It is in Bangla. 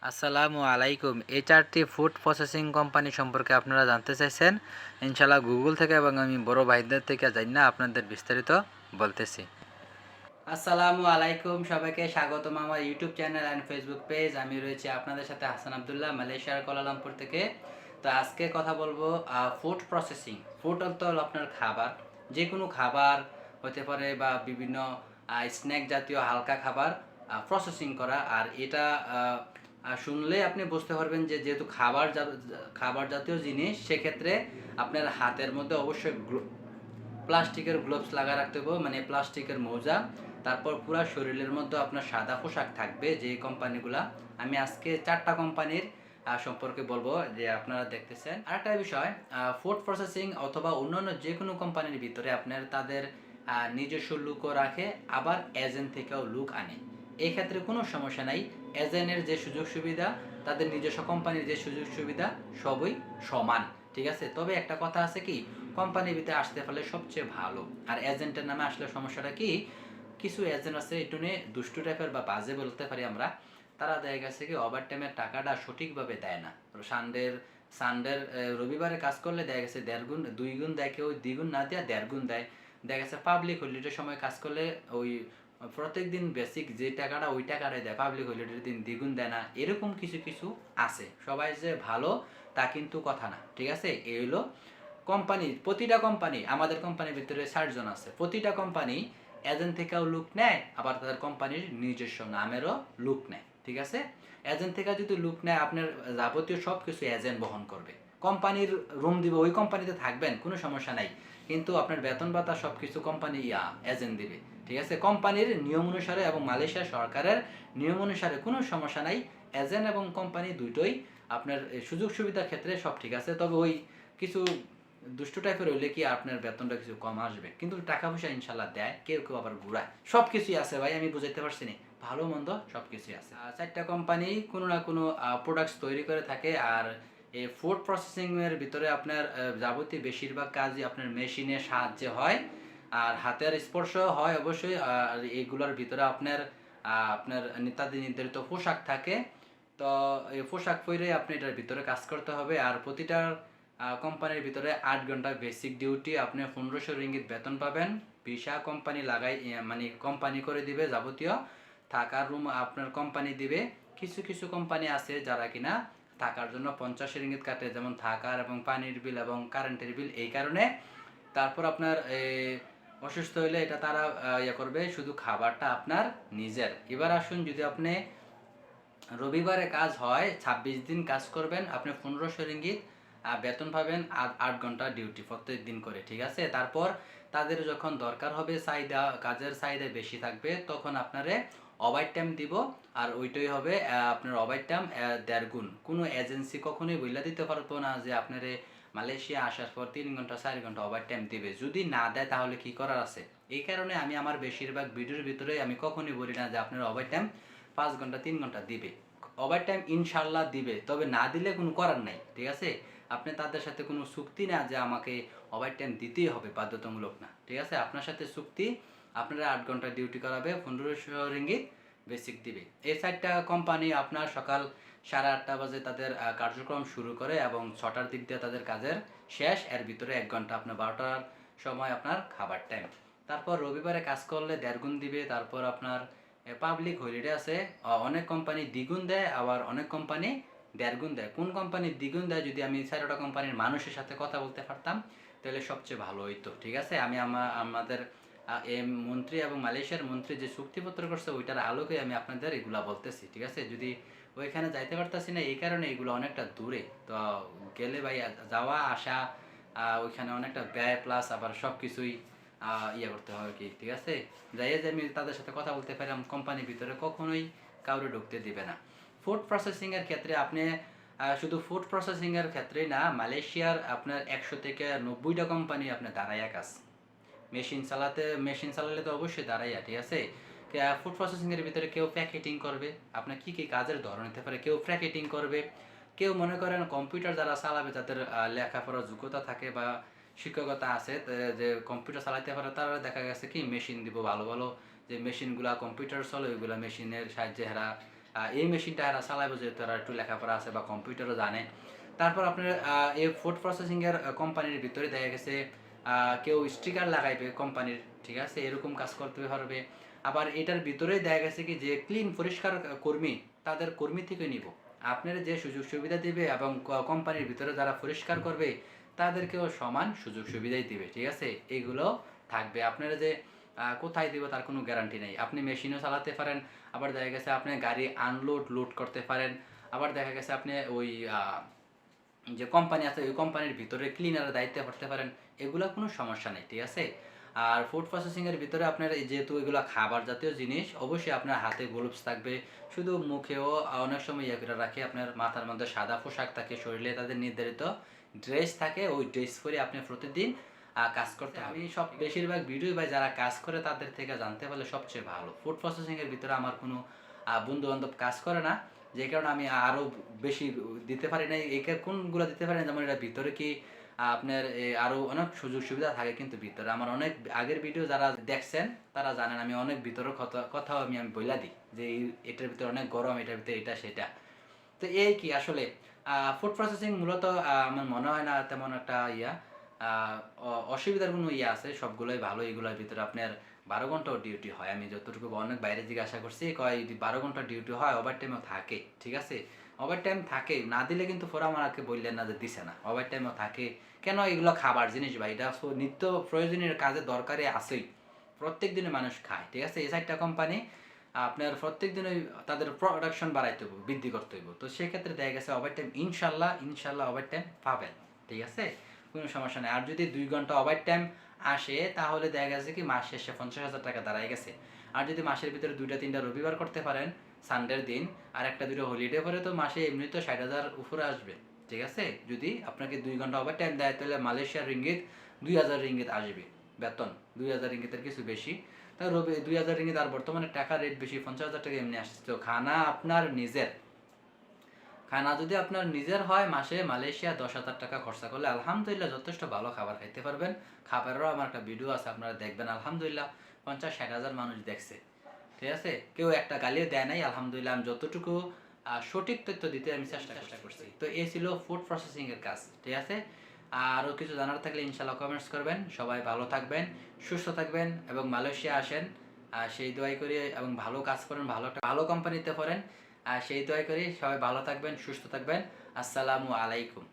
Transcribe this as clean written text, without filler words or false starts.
আসসালামুআলাইকুম। এই ৪টি ফুড প্রসেসিং কোম্পানি সম্পর্কে আপনারা জানতে চাইছেন। ইনশাআল্লাহ গুগল থেকে এবং আমি বড় ভাইদের থেকে জানি আপনাদের বিস্তারিত বলতেছি। আসসালামুআলাইকুম, সবাইকে স্বাগতম আমার YouTube channel and Facebook page. আমি রয়েছি আপনাদের সাথে হাসান আবদুল্লাহ, মালয়েশিয়ার কুয়ালালামপুর থেকে। তো আজকে কথা বলবো ফুড প্রসেসিং। ফুড অর্থ হলো আপনার খাবার, যে কোনো খাবার হতে পারে বা বিভিন্ন স্ন্যাক জাতীয় হালকা খাবার প্রসেসিং করা। আর এটা শুনলে আপনি বুঝতে পারবেন যে যেহেতু খাবার জাতীয় জিনিস, সেক্ষেত্রে আপনার হাতের মধ্যে অবশ্যই প্লাস্টিকের গ্লোভস লাগা রাখতে হবে, মানে প্লাস্টিকের মোজা। তারপর পুরো শরীরের মধ্যে আপনার সাদা পোশাক থাকবে। যে কোম্পানিগুলা, আমি আজকে 4টা কোম্পানির সম্পর্কে বলবো যে আপনারা দেখতেছেন। আরেকটা বিষয়, ফুড প্রসেসিং অথবা অন্যান্য যে কোনো কোম্পানির ভিতরে আপনার তাদের নিজস্ব লুকও রাখে, আবার এজেন্ট থেকেও লুক আনে। এই ক্ষেত্রে কোনো সমস্যা নাই। এজেন্টের যে সুযোগ সুবিধা, তাদের নিজস্ব কোম্পানির যে সুযোগ সুবিধা, সবই সমান, ঠিক আছে। তবে একটা কথা আছে কি, কোম্পানির ভিতরে আসতে পারলে সবচেয়ে ভালো। আর এজেন্টের নামে আসলে সমস্যাটা কি, কিছু এজেন্ট আছে একটু দুষ্টু টাইপের বা বাজে বলতে পারি আমরা। তারা দেখা গেছে কি ওভার টাইমের টাকাটা সঠিকভাবে দেয় না। সানডের রবিবারে কাজ করলে দেখা গেছে 1.5 গুণ 2 গুণ দেয়, কেউ 2 গুণ না দেয় 1.5 গুণ দেয়। দেখা গেছে পাবলিক হলিডের সময় কাজ করলে ওই প্রত্যেক দিন বেসিক যে টাকাটা ওই টাকাটাই দেয়, পাবলিক হলিডের দিন দ্বিগুণ দেয় না। এরকম কিছু কিছু আছে। সবাই যে ভালো তা কিন্তু কথা না, ঠিক আছে। এই হলো কোম্পানি। প্রতিটা কোম্পানি, আমাদের কোম্পানির ভিতরে 60 জন আছে, প্রতিটা কোম্পানি এজেন্ট থেকেও লুক নেয়, আবার তাদের কোম্পানির নিজস্ব নামেরও লুক নেয়, ঠিক আছে। এজেন্ট থেকে যদি লুক নেয়, আপনার যাবতীয় সব কিছু এজেন্ট বহন করবে। কোম্পানির রুম দিবে, ওই কোম্পানিতে থাকবেন, কোনো সমস্যা নাই, কিন্তু আপনার বেতন ভাতা সব কিছু কোম্পানি এজেন্ট দিবে, ঠিক আছে। কোম্পানির নিয়ম অনুসারে এবং মালয়েশিয়া সরকারের নিয়ম অনুসারে কোনো সমস্যা নাই। এজেন্ট এবং কোম্পানি দুটোই আপনার সুযোগ সুবিধার ক্ষেত্রে সব ঠিক আছে। তবে ওই কিছু দুষ্টু টাইপের হইলে কি আপনার বেতনটা কিছু কম আসবে, কিন্তু টাকা পয়সা ইনশাল্লাহ দেয়, কেউ কেউ আবার ঘুরায়। সব কিছুই আছে ভাই, আমি বুঝাইতে পারছি না, ভালো মন্দ সব কিছুই আছে। 4টা কোম্পানি কোনো না কোনো প্রোডাক্টস তৈরি করে থাকে। আর এই ফুড প্রসেসিং এর ভিতরে আপনার যাবতীয় বেশিরভাগ কাজই আপনার মেশিনের সাহায্যে হয়, আর হাতের স্পর্শ হয় অবশ্যই। আর এইগুলোর ভিতরে আপনার আপনার নির্ধারিত পোশাক থাকে। তো এই পোশাক পরে আপনি এটার ভিতরে কাজ করতে হবে। আর প্রতিটা কোম্পানির ভিতরে 8 ঘন্টা বেসিক ডিউটি, আপনি 1500 রিঙ্গিত বেতন পাবেন। ভিসা কোম্পানি লাগাই, মানে কোম্পানি করে দিবে, যাবতীয় থাকার রুম আপনার কোম্পানি দিবে। কিছু কিছু কোম্পানি আছে যারা কিনা থাকার জন্য 50 রিঙ্গিত কাটে, যেমন থাকার এবং পানির বিল এবং কারেন্টের বিল। এই কারণে তারপর আপনার অসুস্থ হলে এটা তারা ইয়ে করবে, শুধু খাবারটা আপনার নিজের। এবার আসুন, যদি আপনি রবিবারে কাজ হয়, 26 দিন কাজ করবেন, আপনি 1500 রিঙ্গিত বেতন পাবেন, আর 8 ঘন্টা ডিউটি প্রত্যেক দিন করে, ঠিক আছে। তারপর তাদের যখন দরকার হবে, কাজের চাহিদা বেশি থাকবে, তখন আপনারে ওভার টাইম দিব। আর ওইটাই হবে আপনার ওভার টাইম 1.5 গুণ। কোনো এজেন্সি কখনোই বইলা দিতে পারবো না যে আপনারে মালয়েশিয়া আসার পর 3 ঘন্টা 4 ঘন্টা ওভার টাইম দিবে। যদি না দেয় তাহলে কি করার আছে। এই কারণে আমি আমার বেশিরভাগ ভিডিওর ভিতরে আমি কখনোই বলি না যে আপনার ওভার টাইম 5 ঘন্টা 3 ঘন্টা দিবে। ওভার টাইম ইনশাল্লাহ দিবে, তবে না দিলে কোনো করার নাই, ঠিক আছে। আপনি তাদের সাথে কোনো চুক্তি না যে আমাকে ওভার টাইম দিতেই হবে, বাধ্যতামূলক না, ঠিক আছে। আপনার সাথে চুক্তি, আপনারা 8 ঘন্টা ডিউটি করাবে, 1500 রিঙ্গিত বেসিক দিবে। এই 4টা কোম্পানি আপনার সকাল 8:30 বাজে তাদের কার্যক্রম শুরু করে এবং 6টার দিক দিয়ে তাদের কাজের শেষ। এর ভিতরে 1 ঘন্টা আপনার 12টার সময় আপনার খাবার টাইম। তারপর রবিবারে কাজ করলে 1.5 গুণ দিবে। তারপর আপনার পাবলিক হলিডে আছে, অনেক কোম্পানি দ্বিগুণ দেয়, আবার অনেক কোম্পানি 1.5 গুণ দেয়। কোন কোম্পানি দ্বিগুণ দেয়, যদি আমি 4টা কোম্পানির মানুষের সাথে কথা বলতে পারতাম তাহলে সবচেয়ে ভালো হইতো, ঠিক আছে। আমি আমাদের মন্ত্রী এবং মালয়েশিয়ার মন্ত্রী যে চুক্তিপত্র করছে ওইটার আলোকে আমি আপনাদের এগুলা বলতেছি, ঠিক আছে। যদি ওইখানে যাইতে পারতাছি না, এই কারণে এগুলো অনেকটা দূরে, তো গেলে ভাই যাওয়া আসা ওইখানে অনেকটা ব্যয়, প্লাস আবার সব কিছুই ইয়ে করতে হবে কি, ঠিক আছে। যাই যে আমি তাদের সাথে কথা বলতে পারলাম, কোম্পানির ভিতরে কখনোই কাউরে ঢুকতে দিবে না। ফুড প্রসেসিং এর ক্ষেত্রে আপনি শুধু ফুড প্রসেসিং এর ক্ষেত্রেই না, মালয়েশিয়ার আপনার 100 থেকে 90টা কোম্পানি আপনার দাঁড়াইয়া কাজ। মেশিন চালালে তো অবশ্যই দাঁড়াইয়া, ঠিক আছে। ফুড প্রসেসিং এর ভিতরে কেউ প্যাকেটিং করবে, আপনার কি কি কাজের ধরন হতে পারে, কেউ প্যাকেটিং করবে, কেউ মনে করেন কম্পিউটার যারা চালাবে, যাদের লেখাপড়ার যোগ্যতা থাকে বা শিক্ষকতা আছে, যে কম্পিউটার চালাতে পারে, তারা দেখা গেছে কি মেশিন দিব, ভালো ভালো যে মেশিনগুলা কম্পিউটার চলে, ওইগুলা মেশিনের সাহায্যে এরা এই মেশিনটা এরা চালাইব, যেহেতু এরা একটু লেখাপড়া আছে বা কম্পিউটারও জানে। তারপর আপনার এই ফুড প্রসেসিংয়ের কোম্পানির ভিতরে দেখা গেছে কেউ স্টিকার লাগাইবে কোম্পানির, ঠিক আছে, এরকম কাজ করতে পারবে। আবার এটার ভিতরেই দেখা গেছে কি যে ক্লিন পরিষ্কার কর্মী, তাদের কর্মী থেকে নিব, আপনার যে সুযোগ সুবিধা দিবে এবং কোম্পানির ভিতরে যারা পরিষ্কার করবে তাদেরকেও সমান সুযোগ সুবিধাই দিবে, ঠিক আছে। এগুলো থাকবে। আপনারা যে কোথায় দিব তার কোনো গ্যারান্টি নেই। আপনি মেশিনও চালাতে পারেন, আবার দেখা গেছে আপনি গাড়ি আনলোড লোড করতে পারেন, আবার দেখা গেছে আপনি ওই যে কোম্পানি আছে ওই কোম্পানির ভিতরে ক্লিনারের দায়িত্বে করতে পারেন, এগুলো কোনো সমস্যা নেই, ঠিক আছে। আর ফুড প্রসেসিংয়ের ভিতরে আপনার যেহেতু এগুলো খাবার জাতীয় জিনিস, অবশ্যই আপনার হাতে গ্লোভস থাকবে, শুধু মুখেও অনেক সময় ইয়ে করে রাখে, আপনার মাথার মধ্যে সাদা পোশাক থাকে, শরীরে তাদের নির্ধারিত ড্রেস থাকে, ওই ড্রেস পরে আপনি প্রতিদিন কাজ করতে হবে। আমি সব বেশিরভাগ ভিডিও বা যারা কাজ করে তাদের থেকে জানতে পারলে সবচেয়ে ভালো। ফুড প্রসেসিংয়ের ভিতরে আমার কোনো বন্ধু বান্ধব কাজ করে না, যে কারণে আমি আরও বেশি দিতে পারি না। এই কোনগুলো দিতে পারি না, যেমন এটা ভিতরে কি আপনার আরও অনেক সুযোগ সুবিধা থাকে, কিন্তু ভিতরে আমার অনেক আগের ভিডিও যারা দেখছেন তারা জানেন আমি অনেক ভিতরের কথাও আমি বইলা দিই যে এটার ভিতরে অনেক গরম, এটার ভিতরে এটা সেটা। তো এই কি আসলে ফুড প্রসেসিং মূলত আমার মনে হয় না তেমন একটা অসুবিধার কোনো আছে, সবগুলোই ভালো। এগুলোর ভিতরে আপনার 12 ঘন্টাও ডিউটি হয়, আমি যতটুকু অনেক বাইরে জিজ্ঞাসা করছি, কয় 12 ঘন্টা ডিউটি হয়, ওভার টাইমও থাকে, ঠিক আছে। ওভার টাইম থাকে, না দিলে কিন্তু ফোরা আমাকে বললেন না যে দিছে না, ওভার টাইমও থাকে। কেন, এগুলো খাবার জিনিস ভাই, এটা নিত্য প্রয়োজনীয় কাজে দরকারে আসেই, প্রত্যেক দিনে মানুষ খায়, ঠিক আছে। এই চারটা কোম্পানি আপনার প্রত্যেক দিনই তাদের প্রোডাকশন বাড়াইতে হইব, বৃদ্ধি করতে হইব। তো সেক্ষেত্রে দেখা গেছে ওভার টাইম ইনশাল্লাহ ইনশাল্লাহ ওভার টাইম পাবেন, ঠিক আছে, কোনো সমস্যা নেই। আর যদি 2 ঘন্টা ওভার টাইম আসে তাহলে দেখা গেছে কি মাস শেষে 50,000 টাকা দাঁড়ায় গেছে। আর যদি মাসের ভিতরে 2টা 3টা রবিবার করতে পারেন, সানডের দিন, আর 1টা 2টা হলিডে পরে, তো মাসে এমনি তো 60,000 উপরে আসবে, ঠিক আছে। যদি আপনাকে 2 ঘন্টা ওভার টাইম দেয় তাহলে মালয়েশিয়ার রিঙ্গিত 2,000 রিঙ্গিত আসবে বেতন, 2,000 রিঙ্গিতের কিছু বেশি। তা 2,000 রিঙ্গিত, আর বর্তমানে টাকা রেট বেশি, 50,000 টাকা এমনি আসছে। তো খানা আপনার নিজের, খানা যদি আপনার নিজের হয়, মাসে মালয়েশিয়া 10,000 টাকা খরচা করলে আলহামদুলিল্লাহ যথেষ্ট ভালো খাবার খাইতে পারবেন। খাবারেরও আমার একটা ভিডিও আছে, আপনারা দেখবেন, আলহামদুলিল্লাহ 50-60 হাজার মানুষ দেখছে, ঠিক আছে। কেউ একটা গালিও দেয় নাই, আলহামদুলিল্লাহ। আমি যতটুকু সঠিক তথ্য দিতে আমি চেষ্টা করছি। তো এই ছিল ফুড প্রসেসিং এর কাজ, ঠিক আছে। আরও কিছু জানার থাকলে ইনশাল্লাহ কমেন্টস করবেন। সবাই ভালো থাকবেন, সুস্থ থাকবেন এবং মালয়েশিয়া আসেন, সেই দোয়াই করি, এবং ভালো কাজ করেন, ভালো একটা ভালো কোম্পানিতে পড়েন, সেই দোয়াই করি। সবাই ভালো থাকবেন, সুস্থ থাকবেন। আসসালামু আলাইকুম।